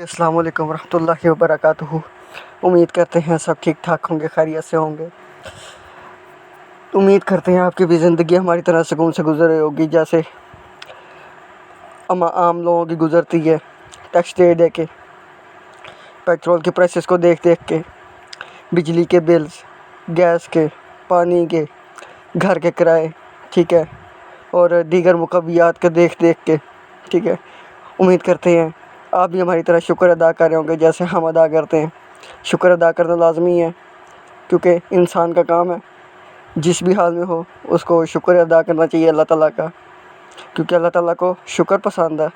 अस्सलाम वालेकुम रहमतुल्लाहि व बरकातुहू। उम्मीद करते हैं सब ठीक ठाक होंगे, खैरियत से होंगे। उम्मीद करते हैं आपकी भी ज़िंदगी हमारी तरह सुकून से गुजर रही होगी, जैसे आम लोगों की गुजरती है। टैक्स दे दे के, पेट्रोल के प्राइसेस को देख देख के, बिजली के बिल्स, गैस के, पानी के, घर के किराए, ठीक है, और दीगर मुकव्वियात के देख देख के, ठीक है। उम्मीद करते हैं आप भी हमारी तरह शुक्र अदा कर रहे होंगे जैसे हम अदा करते हैं। शुक्र अदा करना लाज़मी है, क्योंकि इंसान का काम है जिस भी हाल में हो उसको शुक्र अदा करना चाहिए अल्लाह ताला का, क्योंकि अल्लाह ताला को शुक्र पसंद है।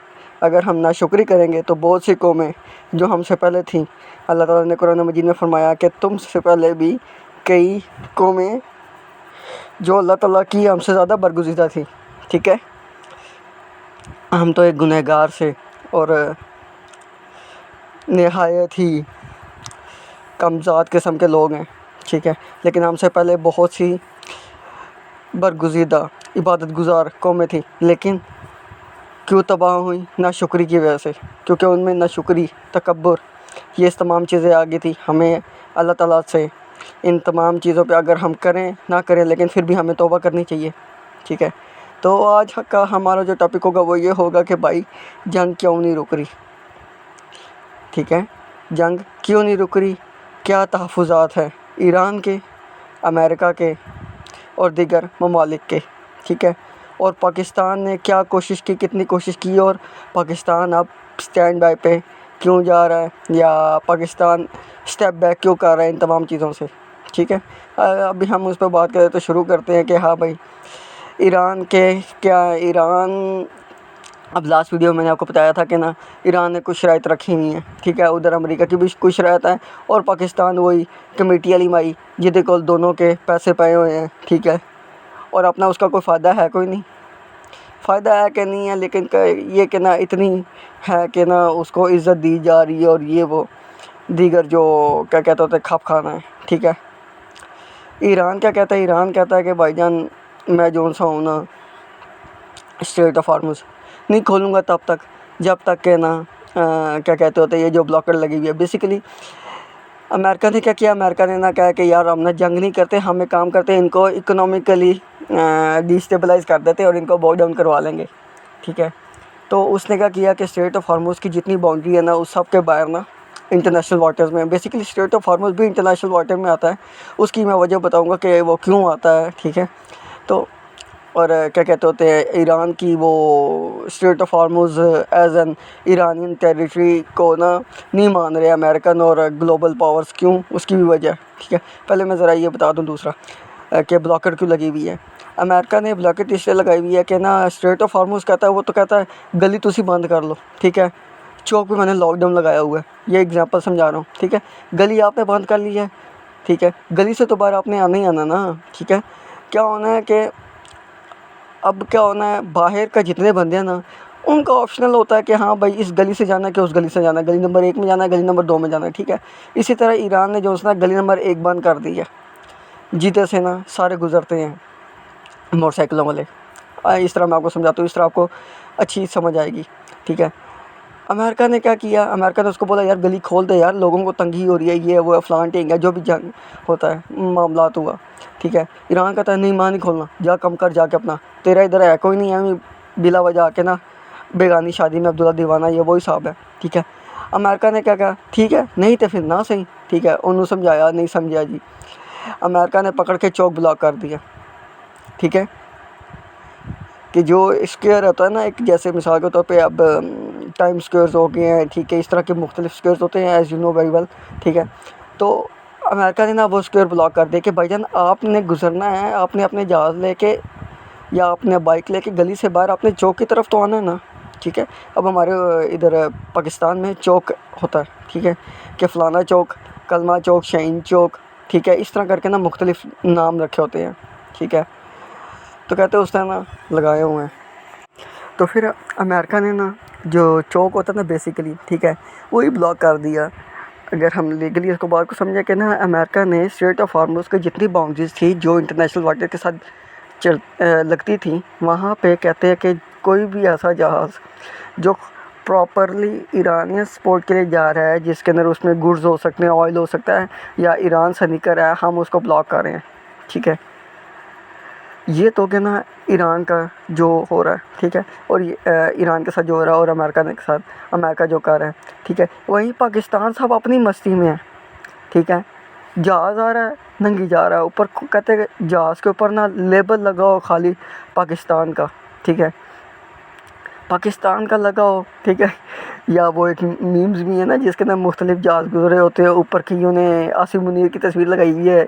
अगर हम नाशुक्री करेंगे तो बहुत सी कौमें जो हमसे पहले थीं, अल्लाह ताला ने कुरान मजीद में फरमाया कि तुमसे पहले भी कई कौमें जो अल्लाह ताला की हमसे ज़्यादा बरगुज़ीदा थी, ठीक है। हम तो एक गुनहगार से और नहायत ही कमज़ाद किस्म के लोग हैं, ठीक है, लेकिन हमसे पहले बहुत सी बरगुज़ीदा इबादत गुज़ार कौमें थी, लेकिन क्यों तबाह हुई? नाशुक्री की वजह से, क्योंकि उनमें नाशुक्री, तकब्बुर, ये तमाम चीज़ें आ गई थी। हमें अल्लाह ताला से इन तमाम चीज़ों पे अगर हम करें ना करें, लेकिन फिर भी हमें तौबा करनी चाहिए, ठीक है। तो आज का हमारा जो टॉपिक होगा वो ये होगा कि भाई जंग क्यों नहीं रुक रही, ठीक है। जंग क्यों नहीं रुक रही, क्या तहफ़्फ़ुज़ात है ईरान के, अमेरिका के और दीगर ममालिक के, ठीक है। और पाकिस्तान ने क्या कोशिश की, कितनी कोशिश की, और पाकिस्तान अब स्टैंड बाय पे क्यों जा रहा है, या पाकिस्तान स्टेप बैक क्यों कर रहा है इन तमाम चीज़ों से, ठीक है। अभी हम उस पर बात करें तो शुरू करते हैं कि हाँ भाई ईरान के ईरान, अब लास्ट वीडियो में मैंने आपको बताया था कि ना ईरान ने कुछ शराइत रखी हुई हैं, ठीक है। उधर अमेरिका की भी कुछ शराइत है और पाकिस्तान वही कमेटी वाली माई जिहदे कोल दोनों के पैसे पाए हुए हैं, ठीक है। और अपना उसका कोई फ़ायदा है कोई नहीं, फ़ायदा है कि नहीं है, लेकिन ये कि ना इतनी है कि ना उसको इज़्ज़त दी जा रही है और ये वो दीगर जो क्या कहते होते खप खाना है, ठीक है। ईरान क्या कहता है? ईरान कहता है कि भाईजान मैं जो सा हूँ ना स्ट्रेट ऑफ हार्मुज़ नहीं खोलूँगा तब तक जब तक के ना क्या कहते होते ये जो ब्लॉकर लगी हुई है। बेसिकली अमेरिका ने क्या किया, अमेरिका ने ना कहा कि यार हम ना जंग नहीं करते, हम एक काम करते हैं, इनको इकोनॉमिकली डिस्टेबलाइज़ कर देते हैं और इनको बॉक डाउन करवा लेंगे, ठीक है। तो उसने क्या किया कि स्ट्रेट ऑफ हार्मुज़ की जितनी बाउंड्री है ना उस सब के बाहर ना इंटरनेशनल वाटर्स में, बेसिकली स्ट्रेट ऑफ हार्मुज़ भी इंटरनेशनल वाटर में आता है। उसकी मैं वजह बताऊँगा कि वो क्यों आता है, ठीक है। तो और क्या कहते होते हैं ईरान की वो strait of Hormuz as an Iranian territory को ना नहीं मान रहे अमेरिकन और ग्लोबल पावर्स, क्यों? उसकी भी वजह, ठीक है। पहले मैं ज़रा ये बता दूं दूसरा कि ब्लॉकेट क्यों लगी हुई है। अमेरिका ने ब्लॉकेट इसलिए लगाई हुई है कि ना स्ट्रेट ऑफ हार्मुज़ कहता है, वो तो कहता है गली तुसी बंद कर लो, ठीक है। चौक पे मैंने लॉकडाउन लगाया हुआ है, ये एग्जांपल समझा रहा हूँ, ठीक है। गली आपने बंद कर ली है, ठीक है, गली से तो बाहर आपने आना ही आना ना, ठीक है। क्या होना है कि अब क्या होना है, बाहर का जितने बंदे हैं ना उनका ऑप्शनल होता है कि हाँ भाई इस गली से जाना है कि उस गली से जाना है, गली नंबर 1 में जाना है, गली नंबर 2 में जाना है, ठीक है। इसी तरह ईरान ने जो है ना गली नंबर 1 बंद कर दी है, जिधर से ना सारे गुजरते हैं मोटरसाइकिलों वाले। इस तरह मैं आपको समझाता हूँ, इस तरह आपको अच्छी समझ आएगी, ठीक है। अमेरिका ने क्या किया, अमेरिका ने उसको बोला यार गली खोल दे यार, लोगों को तंगी हो रही है, ये वो फलान टिंग है, जो भी जंग होता है मामलात हुआ, ठीक है। ईरान कहता है नहीं माँ नहीं खोलना, जा कम कर जाके अपना, तेरा इधर है कोई नहीं है, बिला वजह आके ना बेगानी शादी में अब्दुल्ला दीवाना, ये वही हिसाब है, ठीक है। अमेरिका ने क्या कहा, ठीक है नहीं तो फिर ना सही, ठीक है। उन्होंने समझाया, नहीं समझा जी, अमेरिका ने पकड़ के चौक ब्लॉक कर दिया, ठीक है। कि जो स्क्वायर होता है ना एक, जैसे मिसाल के तौर पे अब टाइम स्क्वायर्स हो गए हैं, ठीक है, इस तरह के मुख्तलिफ स्क्वायर्स होते हैं as you know very well, ठीक है। तो अमेरिका ने ना वो स्क्वायर ब्लॉक कर दिया कि भाईजान आपने गुजरना है, आपने अपने जहाज़ लेके या अपने बाइक लेके गली से बाहर अपने चौक की तरफ तो आना है ना, ठीक है। अब हमारे इधर पाकिस्तान में चौक होता है, ठीक है, कि फ़लाना चौक, कलमा चौक, शाहीन चौक, ठीक है, इस तरह करके ना मुख्तलिफ नाम रखे होते हैं, ठीक है। तो कहते हैं उस तरह ना लगाए हुए हैं। तो फिर अमेरिका ने ना जो चौक होता है ना बेसिकली, ठीक है, वही ब्लॉक कर दिया। अगर हम लीगली इसको बात को समझें कि ना अमेरिका ने स्ट्रेट ऑफ हार्मुज़ की जितनी बाउंड्रीज़ थी जो इंटरनेशनल वाटर के साथ लगती थी, वहाँ पे कहते हैं कि कोई भी ऐसा जहाज़ जो प्रॉपरली ईरानियन सपोर्ट के लिए जा रहा है, जिसके अंदर उसमें गुड्स हो सकते हैं, ऑयल हो सकता है, या ईरान से निकल रहा है, हम उसको ब्लॉक कर रहे हैं। ठीक है, ये तो क्या ना ईरान का जो हो रहा है, ठीक है, और ये ईरान के साथ जो हो रहा है और अमेरिका के साथ अमेरिका जो कर रहा है, ठीक है। वहीं पाकिस्तान साहब अपनी मस्ती में है, ठीक है। जहाज़ आ रहा है, नंगी जा रहा है, ऊपर कहते हैं जहाज़ के ऊपर ना लेबल लगाओ खाली पाकिस्तान का, ठीक है, पाकिस्तान का लगाओ, ठीक है। या वो एक मीम्स भी है ना जिसके अंदर मुख्तलिफ जहाज़ गुजरे होते हैं, ऊपर की उन्हें आसिम मुनीर की तस्वीर लगाई हुई है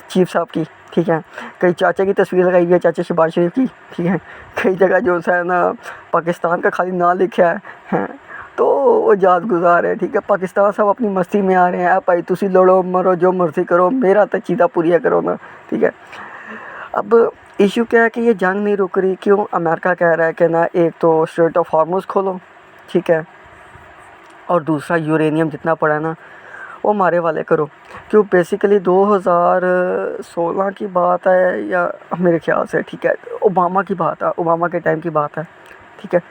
चीफ साहब की, ठीक है, कई चाचा की तस्वीर लगाई हुई है, चाचा शहबाज शरीफ की, ठीक है, कई जगह जो है ना पाकिस्तान का खाली ना लिखा है, तो वो जहाज़ गुजार है, ठीक है। पाकिस्तान सब अपनी मस्ती में आ रहे हैं, भाई तुसी लड़ो मरो जो मर्जी करो, मेरा तो चीज़ा पूरी करो ना, ठीक है। अब इशू क्या है कि ये जंग नहीं रुक रही, क्यों? अमेरिका कह रहा है कि ना एक तो स्ट्रेट ऑफ हार्मोज खोलो, ठीक है, और दूसरा यूरेनियम जितना पड़ा है ना वो हमारे वाले करो। क्यों? बेसिकली 2016 की बात है या मेरे ख्याल से, ठीक है, ओबामा की बात है, ओबामा के टाइम की बात है, ठीक है,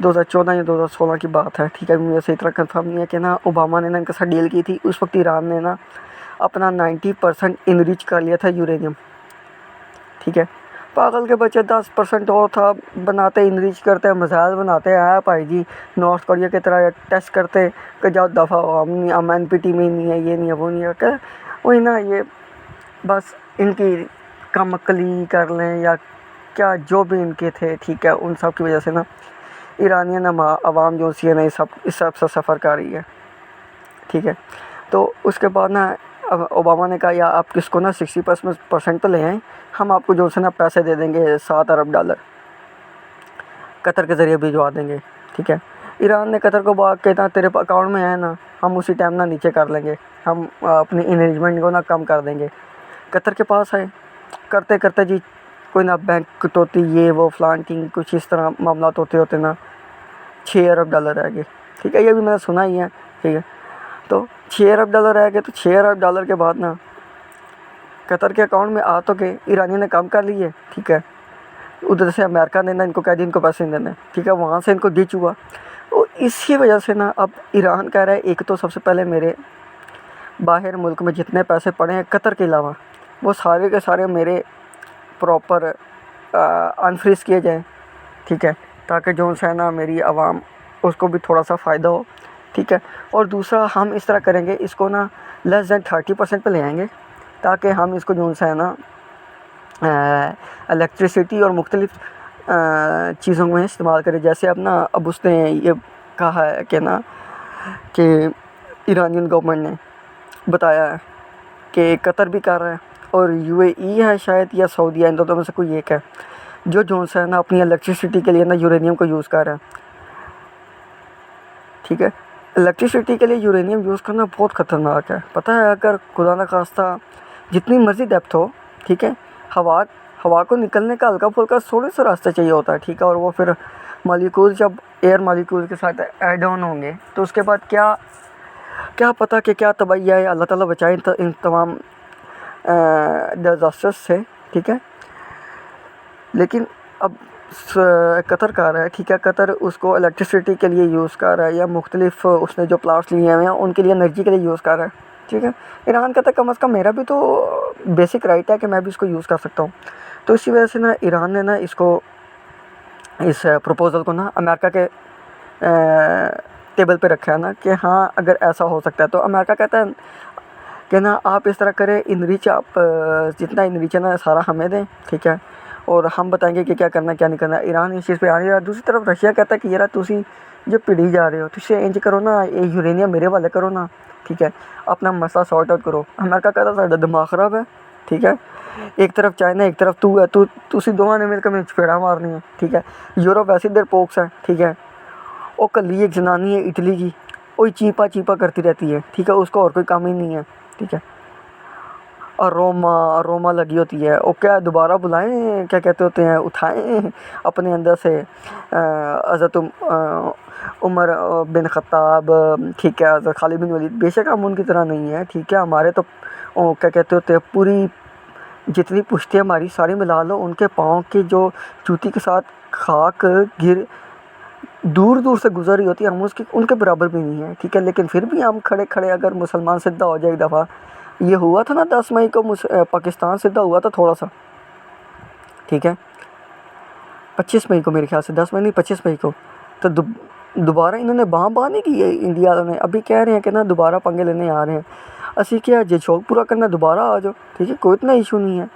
2014 या 2016 की बात है, ठीक है, मुझे सही तरह कंफर्म नहीं है कि ना ओबामा ने ना इनके साथ डील की थी। उस वक्त ईरान ने ना अपना 90% इनरिच कर लिया था यूरेनियम, ठीक है। पागल के बच्चे 10% और था, बनाते इनरिच करते मिसाइल बनाते हैं भाई जी, नॉर्थ कोरिया की तरह टेस्ट करते कि जाओ दफ़ा हो, हम NPT में ही नहीं है, ये नहीं है, वो नहीं है, क्या वही ना, ये बस इनकी कम अक्ली कर लें या क्या जो भी इनके थे, ठीक है, उन सब की वजह से ना ईरानियन आवाम जो सी है ना इस सब से सफ़र कर रही है, ठीक है। तो उसके बाद ना अब ओबामा ने कहा या आप किसको ना 60% तो ले आएँ, हम आपको जो से ना पैसे दे देंगे, $7 अरब कतर के ज़रिए भिजवा देंगे, ठीक है। ईरान ने कतर को बात कहता तेरे अकाउंट में है ना, हम उसी टाइम ना नीचे कर लेंगे, हम अपनी इन्वेस्टमेंट को ना कम कर देंगे। कतर के पास है, करते करते जी कोई ना बैंक कटौती ये वो फ्लांटिंग कुछ इस तरह मामला होते होते ना $6 अरब रह गए, ठीक है, ये भी मैंने सुना ही है, ठीक है। तो $6 अरब रह गए, तो $6 अरब के बाद ना कतर के अकाउंट में आ तो गए, ईरानियों ने कम कर लिए, ठीक है। उधर से अमेरिका ने ना इनको कह दिया इनको पैसे नहीं देने, ठीक है, वहाँ से इनको डिच हुआ। तो इसी वजह से ना अब ईरान कह रहा है एक तो सबसे पहले मेरे बाहर मुल्क में जितने पैसे पड़े हैं कतर के अलावा वो सारे के सारे मेरे प्रॉपर अनफ्रीज़ किए जाएँ, ठीक है, ताकि जो है ना मेरी आवाम उसको भी थोड़ा सा फ़ायदा हो, ठीक है। और दूसरा हम इस तरह करेंगे, इसको ना लेस दैन 30% पे ले आएंगे, ताकि हम इसको जो है ना इलेक्ट्रिसिटी और मुख्तलिफ़ चीज़ों में इस्तेमाल करें। जैसे अब उसने ये कहा है कि ना कि ईरानियन गवर्नमेंट ने बताया है कि कतर भी कर रहा है और UAE है शायद या सऊदीया, इन दोनों में से कोई एक है जो है ना अपनी इलेक्ट्रिसिटी के लिए ना यूरेनियम को यूज़ कर रहा है, ठीक है। इलेक्ट्रिसिटी के लिए यूरेनियम यूज़ करना बहुत ख़तरनाक है, पता है। अगर खुदा न खास्ता जितनी मर्ज़ी डेप्थ हो, ठीक है, हवा को निकलने का हल्का फुल्का थोड़े से रास्ता चाहिए होता है, ठीक है। और वो फिर मालिक्यूल जब एयर मालिक्यूल के साथ ऐड ऑन होंगे तो उसके बाद क्या पता कि क्या तबाही आए, अल्लाह ताला बचाए इन तमाम डिज़ास्टर्स से, ठीक है। लेकिन अब कतर कर रहा है, ठीक है, कतर उसको इलेक्ट्रिसिटी के लिए यूज़ कर रहा है या मुख्तलिफ़ उसने जो प्लाट्स लिए हुए हैं उनके लिए एनर्जी के लिए यूज़ कर रहा है, ठीक है। ईरान कहता है कम अज़ कम मेरा भी तो बेसिक राइट है कि मैं भी इसको यूज़ कर सकता हूँ। तो इसी वजह से ना ईरान ने ना इस प्रपोज़ल को ना अमेरिका के टेबल पे रखा है ना कि हाँ अगर ऐसा हो सकता है। तो अमेरिका कहता है कि ना आप इस तरह करें, इनरिच आप जितना इनरिच है ना सारा हमें दें, ठीक है, और हम बताएंगे कि क्या करना क्या नहीं करना। ईरान इस चीज़ पे आ रही है। दूसरी तरफ रशिया कहता है कि यार तुसी जो पिढ़ी जा रहे हो तो इसे इंज करो ना, ये यूरेनियम मेरे वाले करो ना, ठीक है, अपना मसला सॉर्ट आउट करो। अमेरिका कहता साਡਾ दिमाग ख़राब है, ठीक है, एक तरफ चाइना एक तरफ तू है, तुसी दोवां ने मिलकर मैं चपेड़ा मारनी है, ठीक है। यूरोप वैसे देर पोक्स है, ठीक है, वो कली एक जनानी है इटली की, वही चीपा करती रहती है, ठीक है, उसको और कोई काम ही नहीं है, ठीक है। और रोमा लगी होती है, वो क्या दोबारा बुलाएं, क्या कहते होते हैं, उठाएं अपने अंदर से हज़रत उमर बिन ख़त्ताब, ठीक है, हज़रत खालिद बिन वलीद। बेशक हम उनकी तरह नहीं है, ठीक है, हमारे तो क्या कहते होते हैं पूरी जितनी पुश्तें हमारी सारी मिला लो, उनके पाँव की जो जूती के साथ खाक दूर दूर से गुजर रही होती है, हम उसके उनके बराबर भी नहीं है, ठीक है। लेकिन फिर भी हम खड़े खड़े अगर मुसलमान सिद्धा हो जाए एक दफ़ा, ये हुआ था ना 10 मई को पाकिस्तान सिद्धा हुआ था थोड़ा सा, ठीक है, 25 मई को मेरे ख्याल से, 10 मई नहीं 25 मई को। तो दोबारा इन्होंने बाँ नहीं की है इंडिया वालों ने, अभी कह रहे हैं कि ना दोबारा पंगे लेने आ रहे हैं। असी क्या जे शौक पूरा करना दोबारा आ जाओ, ठीक है, कोई इतना इशू नहीं है।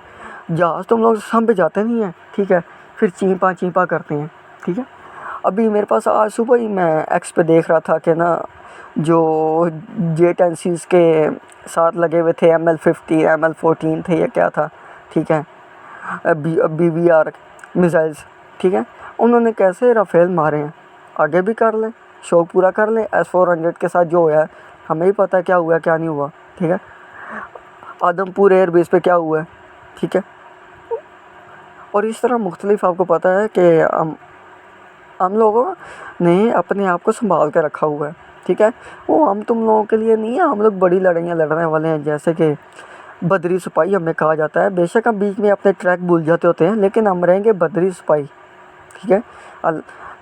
जहाज़ तो हम लोग सामने जाते नहीं हैं, ठीक है, फिर चींपा करते हैं, ठीक है। अभी मेरे पास आज सुबह ही मैं एक्स पे देख रहा था कि ना जो J-10Cs के साथ लगे हुए थे ML50 ML14 थे या क्या था, ठीक है, BVR मिसाइल्स, ठीक है, उन्होंने कैसे राफेल मारे हैं। आगे भी कर लें, शौक पूरा कर लें। S-400 के साथ जो हुआ है हमें ही पता है क्या हुआ क्या नहीं हुआ, ठीक है। आदमपुर एयरबेस पे क्या हुआ है, ठीक है। और इस तरह मुख्तलिफ आपको पता है कि हम लोगों ने अपने आप को संभाल के रखा हुआ है, ठीक है। वो हम तुम लोगों के लिए नहीं है, हम लोग बड़ी लड़ाइयाँ लड़ने वाले हैं। जैसे कि बदरी सिपाही हमें कहा जाता है, बेशक हम बीच में अपने ट्रैक भूल जाते होते हैं, लेकिन हम रहेंगे बदरी सिपाही, ठीक है।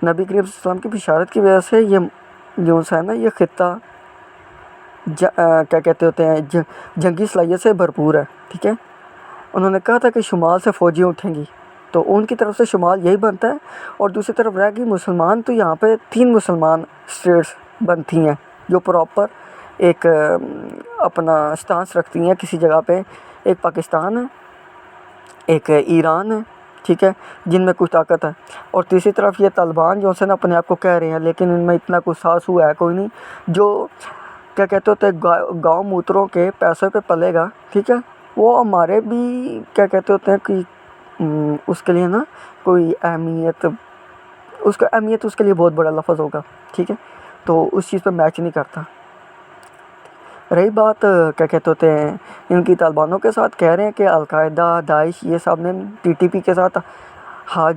नबी करीम सल्लल्लाहु अलैहि वसल्लम की बिशारत की वजह से ये जो है ना ये ख़ित्ता क्या कहते होते हैं जंगी सलाहियत से भरपूर है, ठीक है। उन्होंने कहा था कि शुमाल से फ़ौजियाँ उठेंगी, तो उनकी तरफ से शुमाल यही बनता है। और दूसरी तरफ रह गई मुसलमान, तो यहाँ पे 3 मुसलमान स्टेट्स बनती हैं जो प्रॉपर एक अपना स्टांस रखती हैं किसी जगह पे। एक पाकिस्तान है, एक ईरान है, ठीक है, जिनमें कुछ ताकत है। और तीसरी तरफ ये तालिबान जो है ना अपने आप को कह रहे हैं, लेकिन इनमें इतना कुछ साहस हुआ है कोई नहीं, जो क्या कहते होते हैं गाँव मूत्रों के पैसों पे पलेगा, ठीक है। वो हमारे भी क्या कहते होते हैं कि उसके लिए ना कोई अहमियत, उसका अहमियत उसके लिए बहुत बड़ा लफ्ज़ होगा, ठीक है। तो उस चीज़ पे मैच नहीं करता। रही बात क्या कहते होते हैं इनकी तालिबानों के साथ, कह रहे हैं कि अलकायदा दाइश ये सब ने TTP के साथ हाथ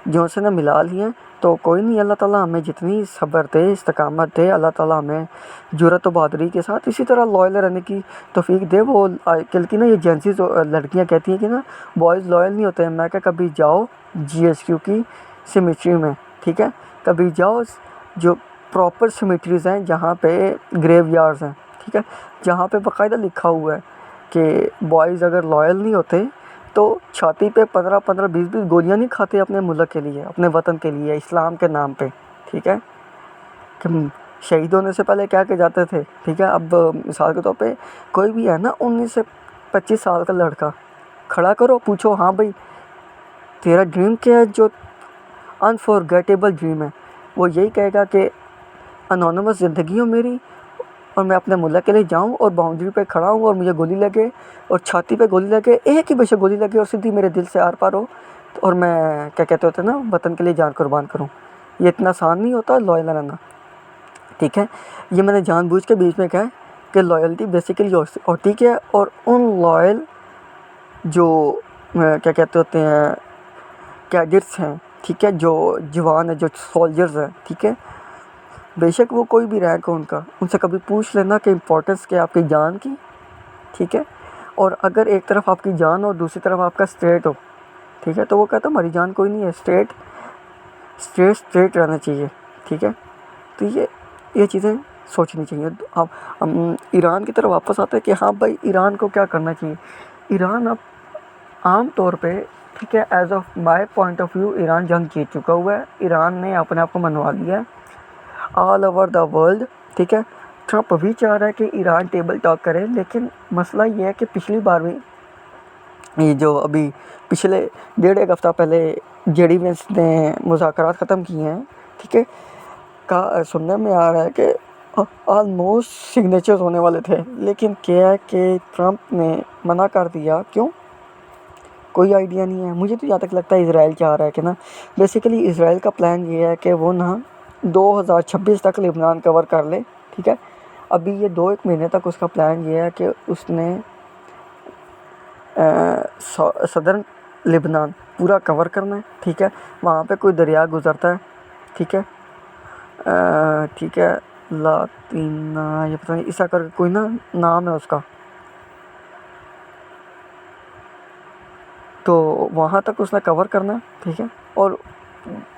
जो से ना मिला लिए। तो कोई नहीं, अल्लाह ताला हमें जितनी सब्र दे, इस्तकामत दे, अल्लाह ताला हमें जुरत व बहादुरी के साथ इसी तरह लॉयल रहने की तौफीक दे। वो आजकल की ना ये जेंसी लड़कियां कहती हैं कि ना बॉयज़ लॉयल नहीं होते हैं। मैं क्या, कभी जाओ GSQ की सिमेट्री में, ठीक है, कभी जाओ जो प्रॉपर सिमेट्रीज़ हैं जहाँ पे ग्रेव यार्ड्स हैं, ठीक है, जहाँ पे बाकायदा लिखा हुआ है कि बॉयज़ अगर लॉयल नहीं होते तो छाती पे 15-15 20-20 गोलियां नहीं खाते अपने मुल्क के लिए, अपने वतन के लिए, इस्लाम के नाम पे, ठीक है। कि शहीद होने से पहले क्या कहे जाते थे, ठीक है। अब मिसाल के तौर पे कोई भी है ना 19 से 25 साल का लड़का खड़ा करो, पूछो हाँ भाई तेरा ड्रीम क्या है, जो अनफॉरगेटेबल ड्रीम है, वो यही कहेगा कि अनोनिमस ज़िंदगी हो मेरी, और मैं अपने मुल्क के लिए जाऊं और बाउंड्री पे खड़ा हूं और मुझे गोली लगे और छाती पे गोली लगे, एक ही बेशक गोली लगे और सीधी मेरे दिल से आर पार हो, और मैं क्या कहते होते ना वतन के लिए जान कुर्बान करूं। ये इतना आसान नहीं होता लॉयल रहना, ठीक है। ये मैंने जानबूझ के बीच में कहा कि लॉयल्टी बेसिकली होती क्या है। और उन लॉयल जो क्या कहते होते हैं कैडेट्स हैं, ठीक है, जो जवान है, जो सोल्जर्स हैं, ठीक है, बेशक वो कोई भी रैंक हो उनका, उनसे कभी पूछ लेना कि इम्पोर्टेंस क्या है आपकी जान की, ठीक है। और अगर एक तरफ आपकी जान हो और दूसरी तरफ आपका स्टेट हो, ठीक है, तो वो कहता हमारी जान कोई नहीं है, स्ट्रेट रहना चाहिए, ठीक है। तो ये चीज़ें सोचनी चाहिए। अब हम ईरान की तरफ वापस आते हैं कि हाँ भाई ईरान को क्या करना चाहिए। ईरान अब आम तौर पे, ठीक है, as of my point of view Iran जंग जीत चुका हुआ है। ईरान ने अपने आप को मनवा लिया है ऑल ओवर द वर्ल्ड, ठीक है। ट्रंप भी चाह रहा है कि ईरान टेबल टॉक करे, लेकिन मसला ये है कि पिछली बार भी ये जो अभी पिछले 1.5 हफ्ता पहले JD Vance ने मुज़ाकरात ख़त्म किए हैं, ठीक है, का सुनने में आ रहा है कि ऑलमोस्ट सिग्नेचर्स होने वाले थे, लेकिन क्या है कि ट्रंप ने मना कर दिया। क्यों, कोई आइडिया नहीं है। मुझे तो जहाँ तक लगता है इसराइल चाह रहा है कि ना, बेसिकली इसराइल का प्लान ये है कि वो ना 2026 तक लेबनान कवर कर ले, ठीक है। अभी ये 2-1 महीने तक उसका प्लान ये है कि उसने सदर्न लेबनान पूरा कवर करना है, ठीक है। वहाँ पे कोई दरिया गुज़रता है, ठीक है, ठीक है, लातीना ये पता नहीं ऐसा कर कोई ना नाम है उसका, तो वहाँ तक उसने कवर करना है, ठीक है। और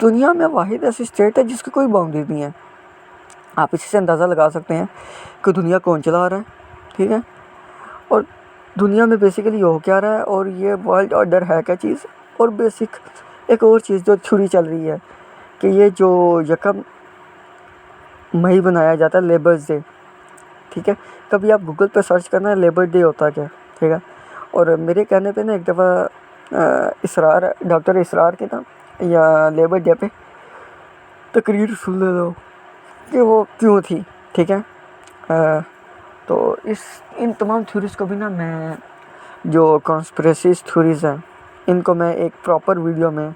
दुनिया में वाहिद ऐसी स्टेट है जिसकी कोई बाउंड्री नहीं है। आप इसी से अंदाज़ा लगा सकते हैं कि दुनिया कौन चला रहा है, ठीक है। और दुनिया में बेसिकली हो क्या रहा है और ये वर्ल्ड ऑर्डर है क्या चीज़। और बेसिक एक और चीज़ जो छुरी चल रही है कि ये जो 1 मई बनाया जाता है लेबर्स डे, ठीक है। कभी आप गूगल पे सर्च करना है लेबर डे होता क्या, ठीक है। और मेरे कहने पे ना एक दफ़ा इसरार डॉक्टर इसरार के ना या लेबर डे पे तकरीर सुन ले लो कि वो क्यों थी, ठीक है। तो इन तमाम थ्योरीज़ को भी ना मैं जो कॉन्स्पिरेसी थ्योरीज़ हैं इनको मैं एक प्रॉपर वीडियो में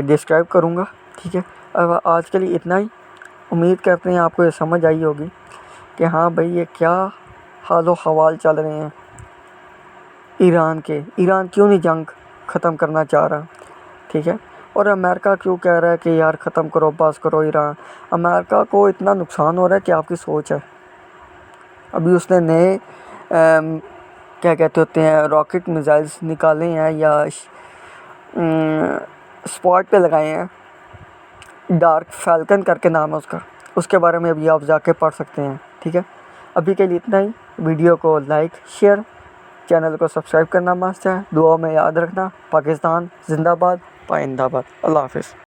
डिस्क्राइब करूँगा, ठीक है। अब आज के लिए इतना ही। उम्मीद करते हैं आपको ये समझ आई होगी कि हाँ भाई ये क्या हाल हवाल चल रहे हैं ईरान के। ईरान क्यों नहीं जंग ख़त्म करना चाह रहा, ठीक है। और अमेरिका क्यों कह रहा है कि यार ख़त्म करो, बस करो ईरान। अमेरिका को इतना नुकसान हो रहा है कि आपकी सोच है। अभी उसने नए क्या कहते होते हैं रॉकेट मिसाइल्स निकाले हैं या स्पॉट पे लगाए हैं, डार्क फैल्कन करके नाम है उसका। उसके बारे में अभी आप जाके पढ़ सकते हैं, ठीक है। अभी के लिए इतना ही। वीडियो को लाइक शेयर, चैनल को सब्सक्राइब करना मस्त है। दुआ में याद रखना। पाकिस्तान जिंदाबाद, पाइंदाबाद। अल्लाह हाफिज़।